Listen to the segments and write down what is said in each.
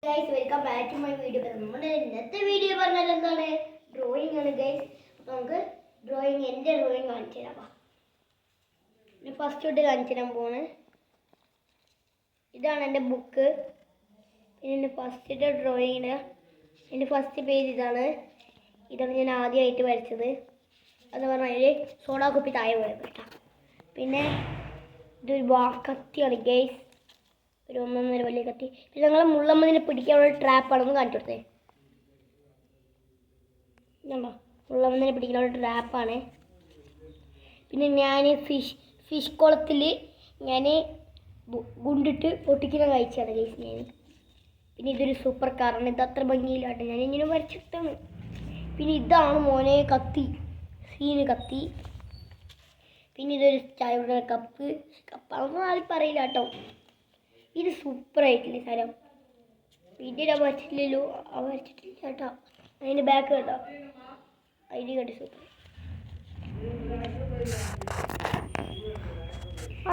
Guys welcome back to my video. നമ്മുടെ ഇന്നത്തെ video പറഞ്ഞാൽ എന്താണ്, ഡ്രോയിങ് ആണ് ഗൈസ്. അപ്പോൾ നമുക്ക് എൻ്റെ ഡ്രോയിങ് കാണിച്ചു തരാം. ഫസ്റ്റ് തൊട്ട് കാണിച്ചു തരാൻ പോണ്. ഇതാണ് എൻ്റെ ബുക്ക്. പിന്നെ എൻ്റെ ഫസ്റ്റത്തെ ഡ്രോയിങ്ങിൻ്റെ എൻ്റെ ഫസ്റ്റ് പേജ് ഇതാണ് ഞാൻ ആദ്യമായിട്ട് വരച്ചത്. അത് പറഞ്ഞാൽ സോഡാ കുപ്പി താഴെ പോയത് കേട്ടോ. പിന്നെ ഇതൊരു കത്തിയാണ് ഗൈസ്, ഒരു 1.5 വലിയ കത്തി. പിന്നെ ഞങ്ങൾ മുള്ളമ്മതിനെ പിടിക്കാനുള്ള ട്രാപ്പാണെന്ന് കാണിച്ചു കൊടുത്തേ. മുള്ളമ്മതിനെ പിടിക്കാനുള്ള ട്രാപ്പാണ്. പിന്നെ ഞാൻ ഫിഷ് കുളത്തിൽ ഞാൻ ഗുണ്ടിട്ട് പൊട്ടിക്കുന്ന കഴിച്ചാണ് ഗൈസ് ഞാൻ. പിന്നെ ഇതൊരു സൂപ്പർ കാറാണ്. ഇത് അത്ര ഭംഗിയിലാട്ടെ ഞാൻ ഇങ്ങനെ വരച്ചെടുത്താണ്. പിന്നെ ഇതാണ് മോനെ കത്തി, സീന് കത്തി. പിന്നെ ഇതൊരു ചായയുടെ കപ്പാണെന്ന് ആരും പറയില്ല കേട്ടോ. ഇത് സൂപ്പറായിട്ടില്ലേ സാരം. വീഡിയോ വരച്ചിട്ടില്ലല്ലോ, വരച്ചിട്ടില്ല കേട്ടോ. അതിൻ്റെ ബാക്ക് കേട്ടോ, ID card super.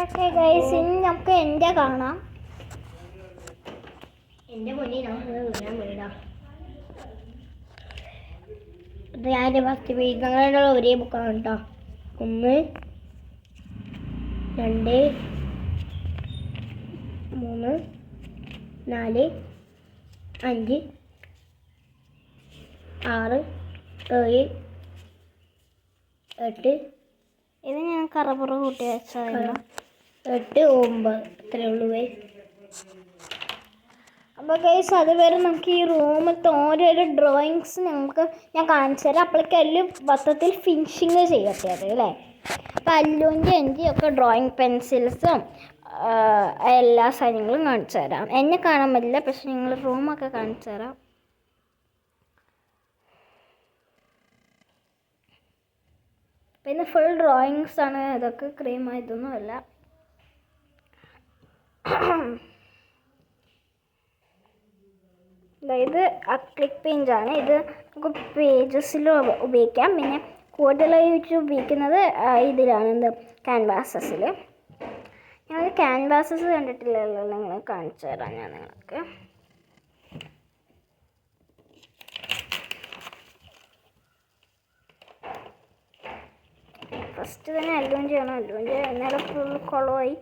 Okay guys, ഇനി നമുക്ക് എൻ്റെ കാണാം. എൻ്റെ മുന്നിൽ ഞാൻ വീടാം. ഞാൻ ഫസ്റ്റ് പേജ് ഞങ്ങളുടെ ഒരേ ബുക്കാണ് കേട്ടോ. 1 2 3 4 5 6 7 8. ഇത് ഞാൻ കറപുറ കൂട്ടി വെച്ചതല്ല. 8 9 ഇത്രയേ ഉള്ളൂ ഗൈസ്. അപ്പോൾ ഗൈസ് അതുവരെ നമുക്ക് ഈ റൂമിലത്തെ ഓരോരോ ഡ്രോയിങ്സ് ഞാൻ കാണിച്ചു തരാം. അപ്പോഴേക്കും അതിൽ മൊത്തത്തിൽ ഫിനിഷിങ് ചെയ്യട്ടെ അത് അല്ലേ. അപ്പോൾ അല്ലുവിൻ്റെ എൻ്റെ ഒക്കെ ഡ്രോയിങ് പെൻസിൽസും എല്ലാ സാധനങ്ങളും കാണിച്ചു തരാം. എന്നെ കാണാൻ പറ്റില്ല, പക്ഷെ നിങ്ങൾ റൂമൊക്കെ കാണിച്ചു തരാം. പിന്നെ ഫുൾ ഡ്രോയിങ്സ് ആണ് ഇതൊക്കെ, ക്രീം ഇതൊന്നുമല്ല. ഇത് അക്രിലിക് പെയിൻ്റ് ആണ്. ഇത് നമുക്ക് പേജസിൽ ഉപയോഗിക്കാം. പിന്നെ കൂടുതലായിട്ട് ഉപയോഗിക്കുന്നത് ഇതിലാണ്, ക്യാൻവാസസിൽ. ഞങ്ങൾ ക്യാൻവാസസ് കണ്ടിട്ടില്ലല്ലോ, നിങ്ങൾ കാണിച്ചു തരാം ഞാൻ നിങ്ങൾക്ക്. ഫസ്റ്റ് തന്നെ അല്ലുവിൻ്റെയാണ്. അല്ലുവിൻ്റെ എന്നാലും ഫുൾ കുളമായി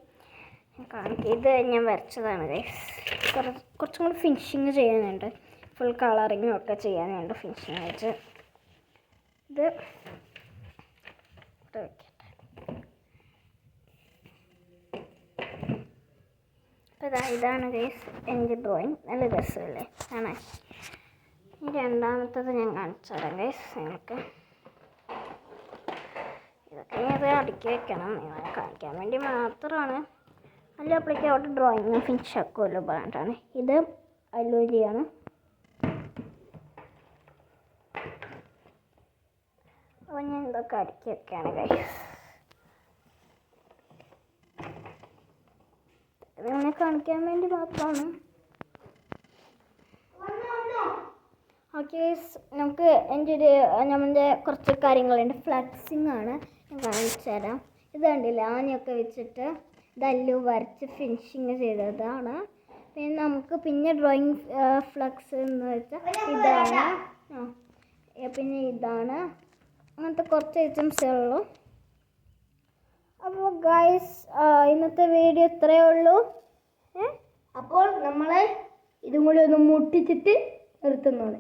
കാണിക്കുക. ഇത് ഞാൻ വരച്ചതാണ് ഗൈസ്. കുറച്ചും കൂടി ഫിനിഷിങ് ചെയ്യാനുണ്ട്, ഫുൾ കളറിങ്ങും ഒക്കെ ചെയ്യാനുണ്ട് ഫിനിഷിങ് ആയിട്ട്. ഇത് അപ്പോൾ ഇതാണ് ഗൈസ് എൻ്റെ ഡ്രോയിങ്. നല്ല രസമല്ലേ കാണാൻ. ഈ രണ്ടാമത്തത് ഞാൻ കാണിച്ചു തരാം ഗൈസ് നിങ്ങൾക്ക്. ഇതൊക്കെ ഇത് അടുക്കി വെക്കണം, നിങ്ങളെ കാണിക്കാൻ വേണ്ടി മാത്രമാണ്. അല്ല അപ്പോഴേക്കും അവിടെ ഡ്രോയിങ് ഫിനിഷ് ആക്കുമല്ലോ പറഞ്ഞിട്ടാണ്. ഇത് അല്ലൂരിയാണ്. അപ്പോൾ ഞാൻ ഇതൊക്കെ അടുക്കി വെക്കുകയാണ് ഗൈസ്. നിങ്ങളെ കാണിക്കാൻ വേണ്ടി മാത്രമാണ്. ഓക്കെ ഗൈസ്, നമുക്ക് നമ്മുടെ കുറച്ച് കാര്യങ്ങളുണ്ട്. ഫ്ലക്സിങ് ആണ്, ഞാൻ കാണിച്ചു തരാം. ഇത് കണ്ടില്ല, ആനയൊക്കെ വെച്ചിട്ട് ഇതല്ലു വരച്ച് ഫിനിഷിങ് ചെയ്തതാണ്. പിന്നെ നമുക്ക് പിന്നെ ഡ്രോയിങ് ഫ്ലക്സ് എന്ന് വെച്ചാൽ ഇതാണ്. പിന്നെ ഇതാണ്, അങ്ങനത്തെ കുറച്ച് ഐറ്റംസേ ഉള്ളൂ. അപ്പോൾ ഗൈസ് ഇന്നത്തെ വീഡിയോ ഇത്രയേ ഉള്ളൂ. അപ്പോൾ നമ്മൾ ഇതും കൂടി ഒന്ന് മുട്ടിച്ചിട്ട് നിർത്തുന്നതാണ്.